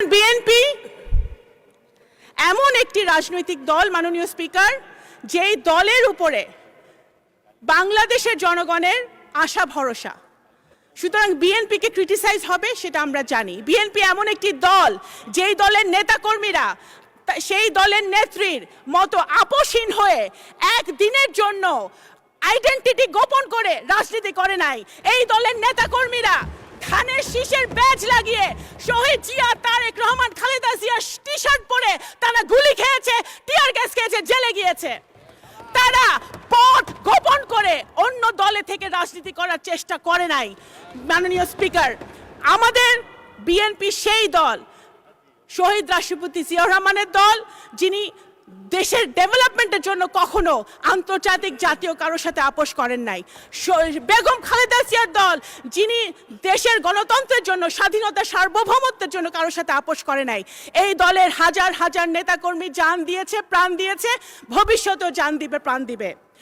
BNP এমন একটি রাজনৈতিক দল মাননীয় স্পিকার, যেই দলের উপরে বাংলাদেশের জনগণের আশা ভরসা। সুতরাং বিএনপিকে ক্রিটিসাইজ হবে সেটা আমরা জানি। বিএনপি এমন একটি দল যেই দলের নেতাকর্মীরা সেই দলের নেত্রীর মতো আপোষহীন হয়ে একদিনের জন্য আইডেন্টিটি গোপন করে রাজনীতি করে নাই। এই দলের নেতাকর্মীরা ধানের শীষের ব্যাজ লাগিয়ে শহীদ জিয়া, তারেক রহমান, খালেদা জিয়ার টি শার্ট পরে তারা গুলি খেয়েছে, টিয়ার গ্যাস খেয়েছে, জেলে গিয়েছে। তারা পথ গোপন করে অন্য দলে থেকে রাজনীতি করার চেষ্টা করে নাই। মাননীয় স্পিকার, আমাদের বিএনপি সেই দল, শহীদ রাষ্ট্রপতি জিয়াউর রহমানের দল, যিনি দেশের ডেভেলপমেন্টের জন্য কখনো আন্তর্জাতিক জাতীয় কারোর সাথে আপোষ করেন নাই। বেগম খালেদা জিয়ার দল, যিনি দেশের গণতন্ত্রের জন্য, স্বাধীনতা, সার্বভৌমত্বের জন্য কারোর সাথে আপোষ করে নাই। এই দলের হাজার হাজার নেতাকর্মী জান দিয়েছে, প্রাণ দিয়েছে, ভবিষ্যতেও জান দিবে, প্রাণ দিবে।